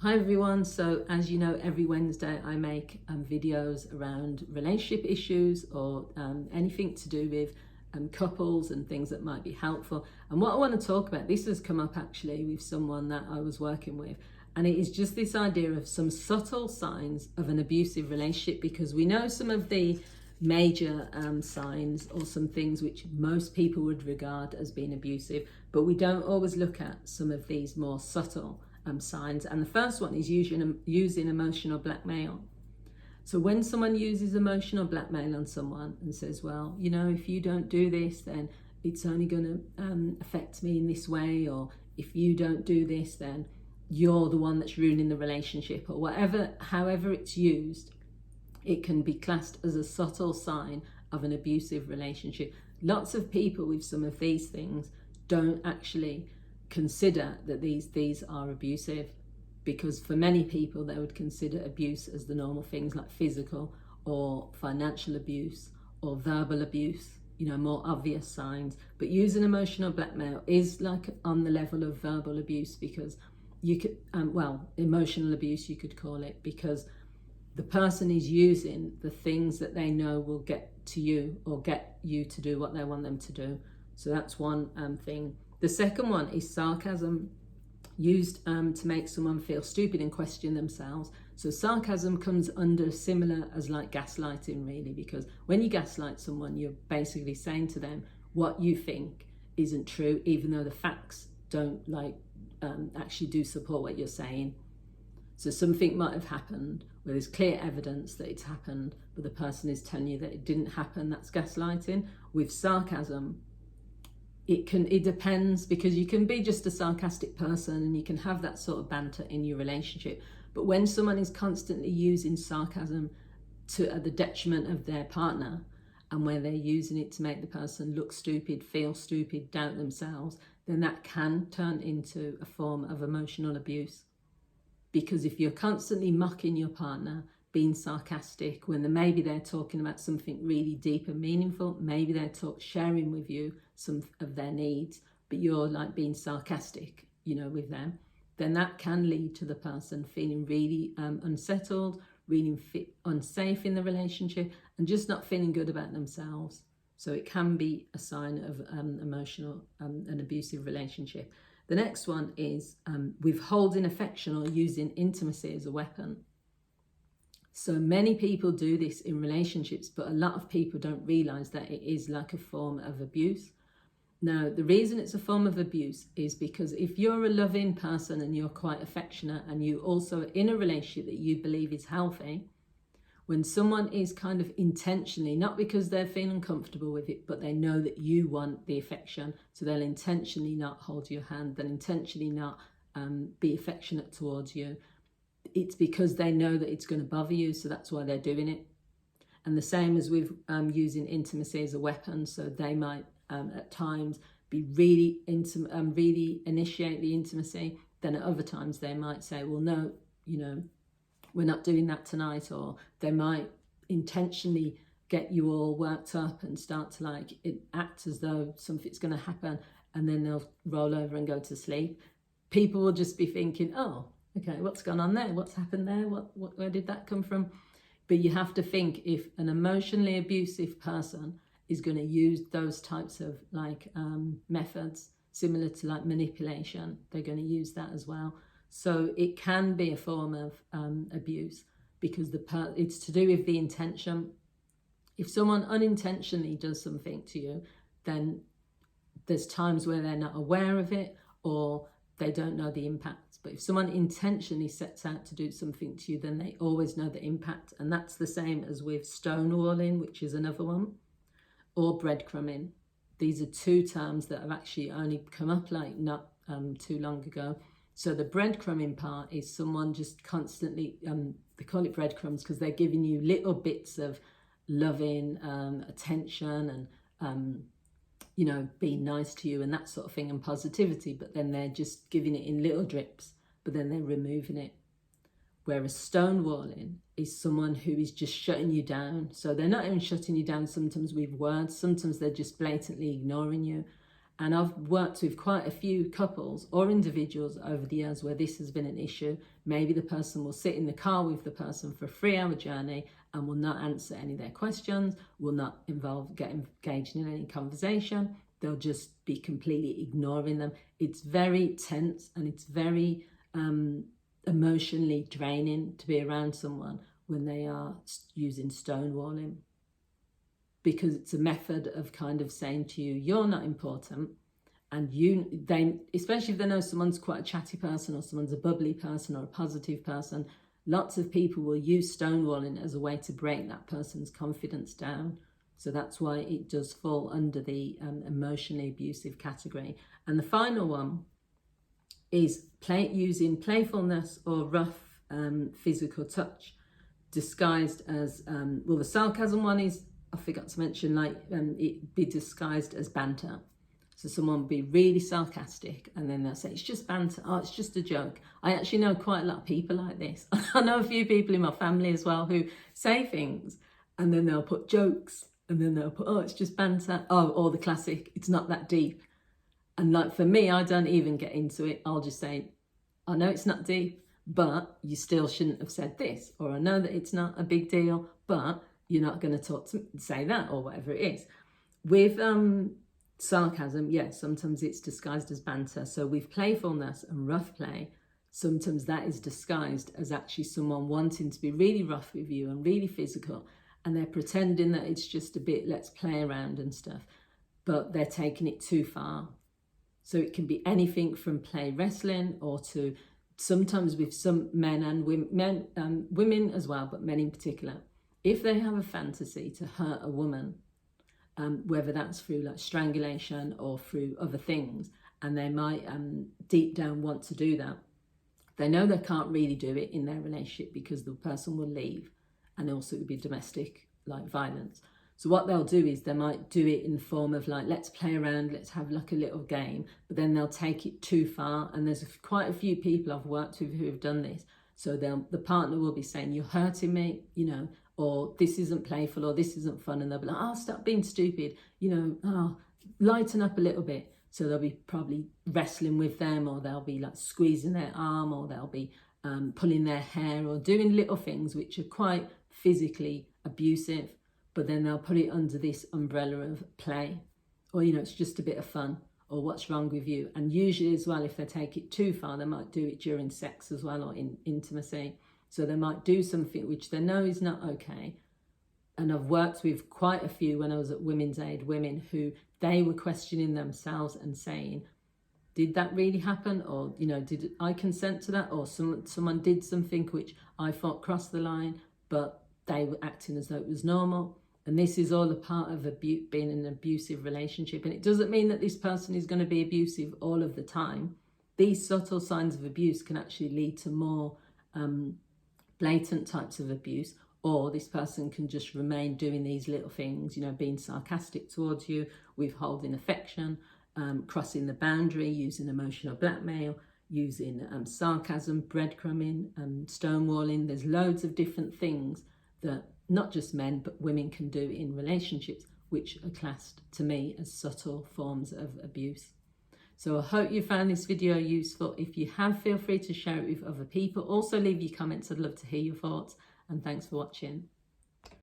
Hi everyone, so as you know, every Wednesday I make videos around relationship issues or anything to do with couples and things that might be helpful. And what I want to talk about, this has come up actually with someone that I was working with, and it is just this idea of some subtle signs of an abusive relationship, because we know some of the major signs or some things which most people would regard as being abusive, but we don't always look at some of these more subtle signs. And the first one is using emotional blackmail. So when someone uses emotional blackmail on someone and says, well, you know, if you don't do this, then it's only going to affect me in this way, or if you don't do this, then you're the one that's ruining the relationship, or whatever, however it's used, it can be classed as a subtle sign of an abusive relationship. Lots of people with some of these things don't actually consider that these are abusive, because for many people they would consider abuse as the normal things like physical or financial abuse or verbal abuse, you know, more obvious signs. But using emotional blackmail is like on the level of verbal abuse, because you could emotional abuse you could call it, because the person is using the things that they know will get to you or get you to do what they want them to do. So that's one thing. The second one is sarcasm, used to make someone feel stupid and question themselves. So sarcasm comes under similar as like gaslighting, really, because when you gaslight someone, you're basically saying to them what you think isn't true, even though the facts don't actually do support what you're saying. So something might have happened where there's clear evidence that it's happened, but the person is telling you that it didn't happen. That's gaslighting. With sarcasm, it depends, because you can be just a sarcastic person and you can have that sort of banter in your relationship. But when someone is constantly using sarcasm at the detriment of their partner, and where they're using it to make the person look stupid, feel stupid, doubt themselves, then that can turn into a form of emotional abuse. Because if you're constantly mocking your partner, being sarcastic, when maybe they're talking about something really deep and meaningful, maybe they're sharing with you some of their needs, but you're like being sarcastic, you know, with them, then that can lead to the person feeling really unsettled, really unsafe in the relationship, and just not feeling good about themselves. So it can be a sign of emotional an abusive relationship. The next one is withholding affection or using intimacy as a weapon. So many people do this in relationships, but a lot of people don't realise that it is like a form of abuse. Now, the reason it's a form of abuse is because if you're a loving person and you're quite affectionate, and you also are in a relationship that you believe is healthy, when someone is kind of intentionally, not because they're feeling comfortable with it, but they know that you want the affection, so they'll intentionally not hold your hand, they'll intentionally not be affectionate towards you. It's because they know that it's going to bother you, so that's why they're doing it. And the same as with using intimacy as a weapon. So they might at times be really really initiate the intimacy. Then at other times they might say, well, no, you know, we're not doing that tonight. Or they might intentionally get you all worked up and start to act as though something's going to happen, and then they'll roll over and go to sleep. People will just be thinking, oh, okay, what's gone on there? What's happened there? Where did that come from? But you have to think, if an emotionally abusive person is going to use those types of methods, similar to like manipulation, they're going to use that as well. So it can be a form of abuse, because it's to do with the intention. If someone unintentionally does something to you, then there's times where they're not aware of it, or they don't know the impact. But if someone intentionally sets out to do something to you, then they always know the impact. And that's the same as with stonewalling, which is another one, or breadcrumbing. These are two terms that have actually only come up not too long ago. So the breadcrumbing part is someone just constantly, they call it breadcrumbs because they're giving you little bits of loving, attention, and you know, being nice to you and that sort of thing, and positivity, but then they're just giving it in little drips, but then they're removing it. Whereas stonewalling is someone who is just shutting you down. So they're not even shutting you down sometimes with words, sometimes they're just blatantly ignoring you. And I've worked with quite a few couples or individuals over the years where this has been an issue. Maybe the person will sit in the car with the person for a 3-hour journey and will not answer any of their questions, will not get engaged in any conversation. They'll just be completely ignoring them. It's very tense and it's very emotionally draining to be around someone when they are using stonewalling, because it's a method of kind of saying to you, you're not important. And they, especially if they know someone's quite a chatty person or someone's a bubbly person or a positive person, lots of people will use stonewalling as a way to break that person's confidence down. So that's why it does fall under the emotionally abusive category. And the final one is using playfulness or rough physical touch disguised as, well, the sarcasm one is, I forgot to mention, like it be disguised as banter. So someone will be really sarcastic and then they'll say, it's just banter, oh, it's just a joke. I actually know quite a lot of people like this. I know a few people in my family as well who say things and then they'll put jokes and then they'll put, oh, it's just banter. Oh, or the classic, it's not that deep. And like for me, I don't even get into it. I'll just say, I know it's not deep, but you still shouldn't have said this. Or I know that it's not a big deal, but you're not going to say that, or whatever it is. With sarcasm, yes, sometimes it's disguised as banter. So with playfulness and rough play, sometimes that is disguised as actually someone wanting to be really rough with you and really physical, and they're pretending that it's just a bit, let's play around and stuff, but they're taking it too far. So it can be anything from play wrestling or to sometimes with some men and women as well, but men in particular, if they have a fantasy to hurt a woman, whether that's through like strangulation or through other things, and they might deep down want to do that, they know they can't really do it in their relationship because the person will leave, and also it would be domestic like violence. So what they'll do is they might do it in the form of like, let's play around, let's have like a little game, but then they'll take it too far. And there's quite a few people I've worked with who have done this. So the partner will be saying, you're hurting me, you know, or this isn't playful, or this isn't fun. And they'll be like, oh, stop being stupid, you know, oh, lighten up a little bit. So they'll be probably wrestling with them, or they'll be like squeezing their arm, or they'll be pulling their hair, or doing little things which are quite physically abusive. But then they'll put it under this umbrella of play, or, you know, it's just a bit of fun, or what's wrong with you. And usually as well, if they take it too far, they might do it during sex as well, or in intimacy. So they might do something which they know is not okay. And I've worked with quite a few when I was at Women's Aid, women who they were questioning themselves and saying, did that really happen? Or, you know, did I consent to that? Or someone did something which I thought crossed the line, but they were acting as though it was normal. And this is all a part of being in an abusive relationship. And it doesn't mean that this person is going to be abusive all of the time. These subtle signs of abuse can actually lead to more blatant types of abuse, or this person can just remain doing these little things, you know, being sarcastic towards you, withholding affection, crossing the boundary, using emotional blackmail, using sarcasm, breadcrumbing, stonewalling. There's loads of different things that not just men but women can do in relationships, which are classed to me as subtle forms of abuse. So I hope you found this video useful. If you have, feel free to share it with other people. Also leave your comments, I'd love to hear your thoughts, and thanks for watching.